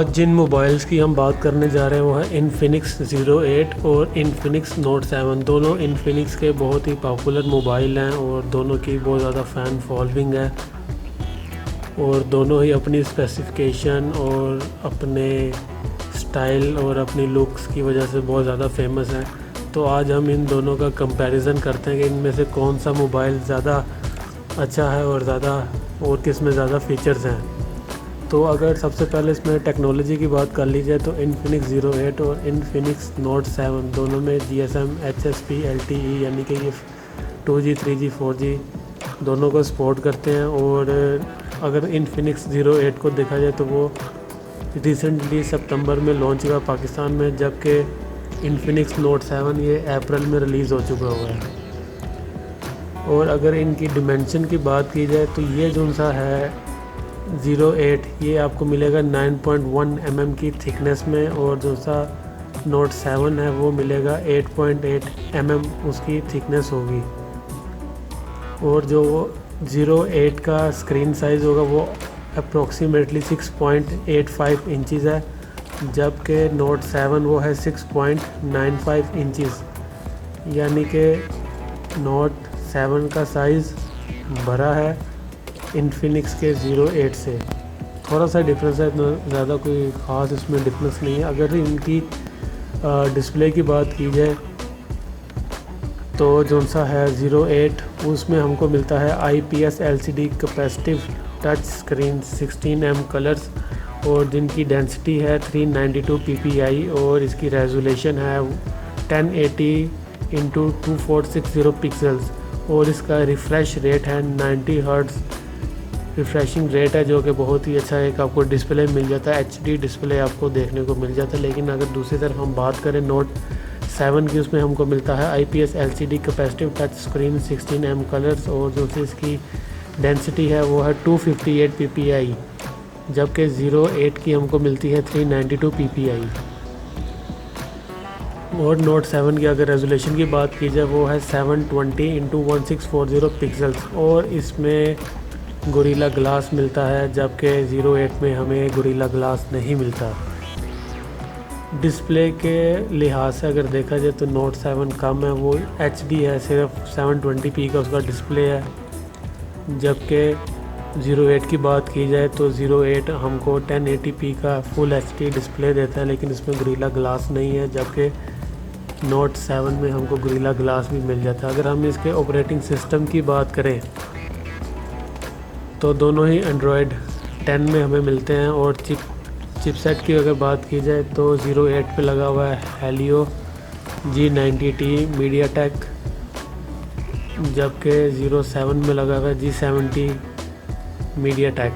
आज जिन मोबाइल्स की हम बात करने जा रहे हैं वो है इन्फिनिक्स ज़ीरो 8 और इन्फिनिक्स नोट 7। दोनों इन्फिनिक्स के बहुत ही पॉपुलर मोबाइल हैं और दोनों की बहुत ज़्यादा फ़ैन फॉलोइंग है और दोनों ही अपनी स्पेसिफिकेशन और अपने स्टाइल और अपनी लुक्स की वजह से बहुत ज़्यादा फेमस हैं। तो आज हम इन दोनों का कंपैरिजन करते हैं कि इनमें से कौन सा मोबाइल ज़्यादा अच्छा है और किस में ज़्यादा फ़ीचर्स हैं। तो अगर सबसे पहले इसमें टेक्नोलॉजी की बात कर ली जाए तो इन्फिनिक्स ज़ीरो 8 और इन्फिनिक्स नोट 7 दोनों में GSM HSP LTE यानी कि ये 2G 3G 4G दोनों को सपोर्ट करते हैं। और अगर इन्फिनिक्स ज़ीरो 8 को देखा जाए तो वो रिसेंटली सितंबर में लॉन्च हुआ पाकिस्तान में, जबकि इन्फिनिक्स नोट 7 ये अप्रैल में रिलीज़ हो चुका हुआ है। और अगर इनकी डिमेंशन की बात की जाए तो ये जो सा है ज़ीरो 8 ये आपको मिलेगा 9.1 mm की थिकनेस में और जो सा नोट 7 है वो मिलेगा 8.8 mm उसकी थिकनेस होगी। और जो ज़ीरो 8 का स्क्रीन साइज़ होगा वो अप्रॉक्सीमेटली 6.85 इंचज़ है, जबकि नोट 7 वो है 6.95 इंचज़, यानी कि नोट 7 का साइज़ बड़ा है इन्फिनिक्स के ज़ीरो 8 से। थोड़ा सा डिफरेंस है, इतना ज़्यादा कोई ख़ास इसमें डिफरेंस नहीं है। अगर इनकी डिस्प्ले की बात की जाए तो जो सा है ज़ीरो 8 उसमें हमको मिलता है IPS LCD capacitive touch screen 16 mm colours और जिनकी डेंसिटी है 392 ppi और इसकी रेजोल्यूशन है 1080x2460 पिक्सल्स और इसका रिफ़्रेश रेट है 90 हर्ट्ज़ रिफ़्रेशिंग रेट है, जो कि बहुत ही अच्छा एक आपको डिस्प्ले मिल जाता है। HD डिस्प्ले आपको देखने को मिल जाता है। लेकिन अगर दूसरी तरफ हम बात करें नोट 7 की, उसमें हमको मिलता है IPS LCD capacitive touch screen 16 mm colours और जो सी इसकी डेंसिटी है वो है 258 ppi, जबकि ज़ीरो 8 की हमको मिलती है 392 ppi। और नोट 7 की अगर रेजोल्यूशन की बात की जाए वो है 720x1640 पिक्सल्स और इसमें गोरिल्ला ग्लास मिलता है, जबकि ज़ीरो 8 में हमें गोरिल्ला ग्लास नहीं मिलता। डिस्प्ले के लिहाज से अगर देखा जाए तो नोट 7 कम है, वो HD है, सिर्फ 720p का उसका डिस्प्ले है, जबकि ज़ीरो 8 की बात की जाए तो ज़ीरो 8 हमको 1080p का फुल HD डिस्प्ले देता है, लेकिन इसमें गोरिल्ला ग्लास नहीं है, जबकि नोट 7 में हमको गोरिल्ला ग्लास भी मिल जाता है। अगर हम इसके ऑपरेटिंग सिस्टम की बात करें तो दोनों ही एंड्रॉयड 10 में हमें मिलते हैं। और चिपसेट की अगर बात की जाए तो ज़ीरो 8 पे लगा हुआ है हेलियो G90T मीडियाटेक, जबकि ज़ीरो 7 में लगा हुआ है G70 मीडियाटेक।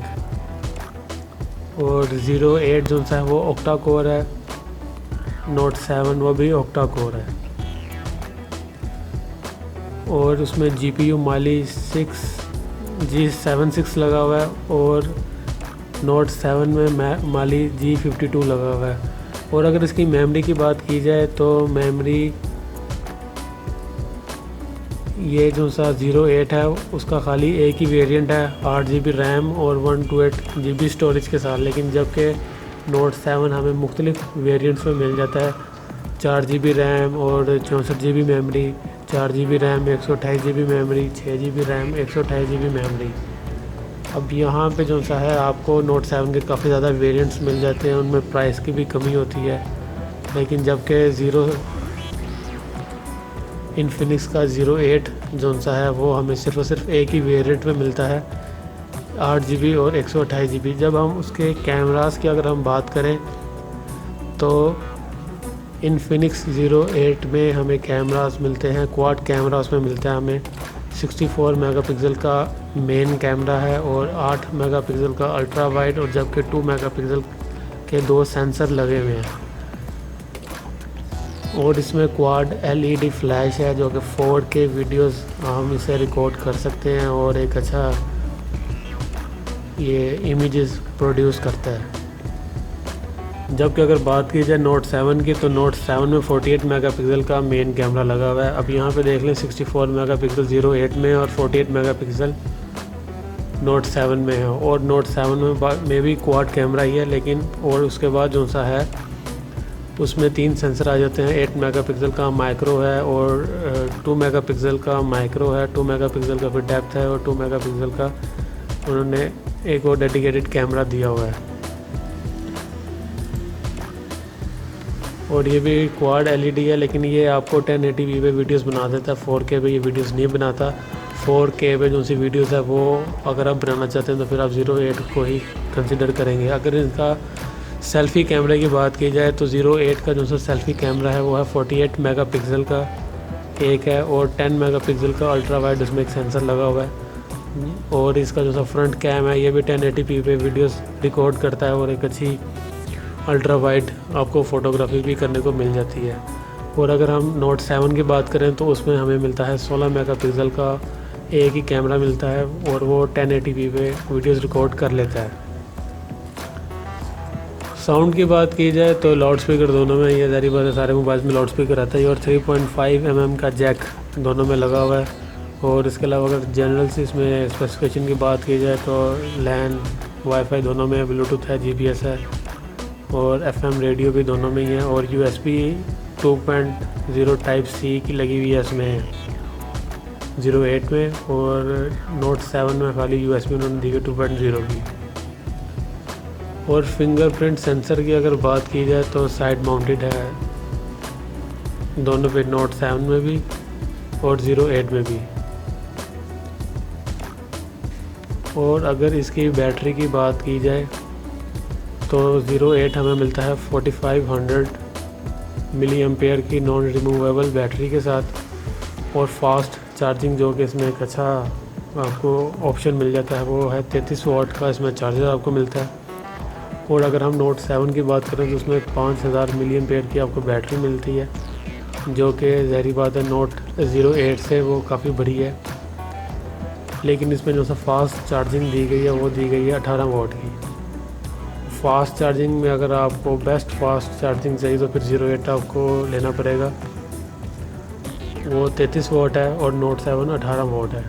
और ज़ीरो 8 जो सा है वो ऑक्टा कोर है, नोट 7 वो भी ऑक्टा कोर है। और उसमें GPU माली G76 लगा हुआ है और नोट 7 में माली G52 लगा हुआ है। और अगर इसकी मेमोरी की बात की जाए तो मेमोरी ये जो सा ज़ीरो 8 है उसका खाली एक ही वेरिएंट है 8GB रैम और 128GB स्टोरेज के साथ, लेकिन जबकि नोट 7 हमें मुख्तलिफ वेरिएंट्स में मिल जाता है 4GB रैम और 64GB memory, 4GB RAM 128GB memory, 6GB RAM 128GB memory. अब यहाँ पे जो सा है आपको नोट 7 के काफ़ी ज़्यादा वेरिएंट्स मिल जाते हैं, उनमें प्राइस की भी कमी होती है। लेकिन जबकि इन्फिनिक्स का ज़ीरो 8 जो सा है वो हमें सिर्फ और सिर्फ एक ही वेरिएंट में मिलता है 8GB और 128GB। जब हम उसके कैमरास की अगर हम बात करें तो इन्फिनिक्स ज़ीरो 8 में हमें कैमरास मिलते हैं, क्वाड कैमरा उसमें मिलता है हमें। 64 मेगापिक्सल का मेन कैमरा है और 8 मेगापिक्सल का अल्ट्रा वाइड और जबकि 2 मेगापिक्सल के दो सेंसर लगे हुए हैं। और इसमें क्वाड LED फ्लैश है जो कि 4K वीडियोस हम इसे रिकॉर्ड कर सकते हैं और एक अच्छा ये इमेजेस प्रोड्यूस करता है। जबकि अगर बात की जाए नोट 7 की तो नोट 7 में 48 मेगापिक्सल का मेन कैमरा लगा हुआ है। अब यहाँ पे देख लें 64 मेगापिक्सल ज़ीरो 8 में और 48 मेगापिक्सल नोट 7 में है। और नोट 7 में भी क्वाड कैमरा ही है, लेकिन और उसके बाद जो सा है उसमें 3 सेंसर आ जाते हैं। 8 मेगापिक्सल का माइक्रो है और 2 मेगापिक्सल का माइक्रो है, 2 मेगापिक्सल का फिर डेप्थ है और 2 मेगापिक्सल का उन्होंने एक और डेडिकेटेड कैमरा दिया हुआ है। और ये भी क्वाड एलईडी है, लेकिन ये आपको 1080p पे वीडियोस बना देता है, 4K पे ये वीडियोस नहीं बनाता। 4K पे जो सी वीडियोस है वो अगर आप बनाना चाहते हैं तो फिर आप 08 को ही कंसिडर करेंगे। अगर इनका सेल्फ़ी कैमरे की बात की जाए तो 08 का जो सा सेल्फ़ी कैमरा है वो है 48 मेगापिक्सल का एक है, और 10 मेगापिक्सल का अल्ट्रा वाइड उसमें एक सेंसर लगा हुआ है। और इसका जो सा फ्रंट कैम है ये भी 1080p पे वीडियोस रिकॉर्ड करता है, और एक अच्छी अल्ट्रा वाइड आपको फ़ोटोग्राफी भी करने को मिल जाती है। और अगर हम नोट 7 की बात करें तो उसमें हमें मिलता है 16 मेगापिक्सल का एक ही कैमरा मिलता है, और वो 1080p पे वीडियोस रिकॉर्ड कर लेता है। साउंड की बात की जाए तो लाउड स्पीकर दोनों में, ये ज़ाहिर बात है सारे मोबाइल्स में लाउड स्पीकर आता है, और 3.5 mm का जैक दोनों में लगा हुआ है। और इसके अलावा अगर जनरल से इसमें स्पेसिफिकेशन की बात की जाए तो लैन वाईफाई दोनों में, ब्लूटूथ है, GPS है, और FM रेडियो भी दोनों में ही है, और USB 2.0 टाइप C की लगी हुई है इसमें 08 में, और नोट 7 में खाली USB उन्होंने दी है 2.0 की। और फिंगरप्रिंट सेंसर की अगर बात की जाए तो साइड माउंटेड है दोनों पे, नोट 7 में भी और 08 में भी। और अगर इसकी बैटरी की बात की जाए तो 08 हमें मिलता है 4500 मिली एम्पेयर की नॉन रिमूवेबल बैटरी के साथ, और फास्ट चार्जिंग जो कि इसमें एक अच्छा आपको ऑप्शन मिल जाता है वो है 33 वाट का इसमें चार्जर आपको मिलता है। और अगर हम नोट 7 की बात करें तो उसमें 5000 मिली एम्पेयर की आपको बैटरी मिलती है, जो कि ज़ाहिर बात है नोट 08 से वो काफ़ी बड़ी है। लेकिन इसमें जो सा फास्ट चार्जिंग दी गई है वो दी गई है 18 वाट की। फास्ट चार्जिंग में अगर आपको बेस्ट फास्ट चार्जिंग चाहिए तो फिर 08 आपको लेना पड़ेगा, वो 33 वाट है, और नोट 7 18 वाट है।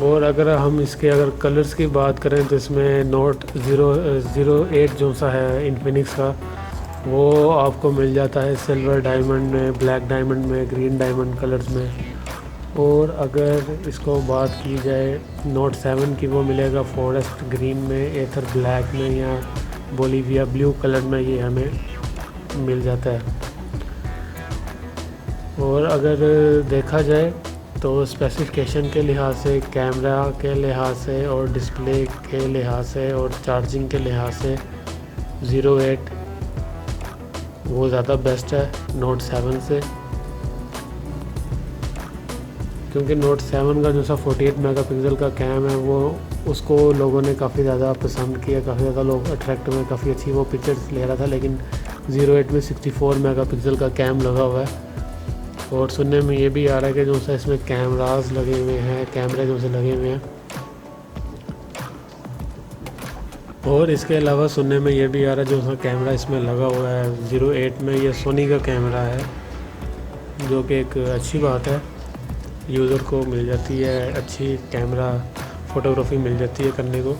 और अगर हम इसके अगर कलर्स की बात करें तो इसमें नोट 08 जो सा है इन्फिनिक्स का वो आपको मिल जाता है सिल्वर डायमंड में, ब्लैक डायमंड में, ग्रीन डायमंड कलर्स में। और अगर इसको बात की जाए नोट 7 की वो मिलेगा फॉरेस्ट ग्रीन में, एथर ब्लैक में, या बोलीविया ब्लू कलर में ये हमें मिल जाता है। और अगर देखा जाए तो स्पेसिफिकेशन के लिहाज से, कैमरा के लिहाज से, और डिस्प्ले के लिहाज से, और चार्जिंग के लिहाज से 08 वो ज़्यादा बेस्ट है नोट 7 से, क्योंकि नोट 7 का जो सा 48 मेगापिक्सल का कैम है वो उसको लोगों ने काफ़ी ज़्यादा पसंद किया, काफ़ी ज़्यादा लोग अट्रैक्ट हुए, काफ़ी अच्छी वो पिक्चर्स ले रहा था। लेकिन 08 में 64 मेगापिक्सल का कैम लगा हुआ है, और सुनने में ये भी आ रहा है कि जो सा इसमें कैमरास लगे हुए हैं, कैमरे जो से लगे हुए हैं। और इसके अलावा सुनने में ये भी आ रहा है जो सा कैमरा इसमें लगा हुआ है 08 में ये सोनी का कैमरा है, जो कि एक अच्छी बात है, यूज़र को मिल जाती है अच्छी कैमरा फ़ोटोग्राफी मिल जाती है करने को।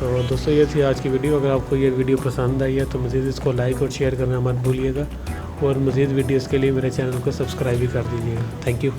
तो दोस्तों ये थी आज की वीडियो। अगर आपको ये वीडियो पसंद आई है तो मज़ीद इसको लाइक और शेयर करना मत भूलिएगा, और मज़ीद वीडियोज़ के लिए मेरे चैनल को सब्सक्राइब भी कर दीजिएगा। Thank you.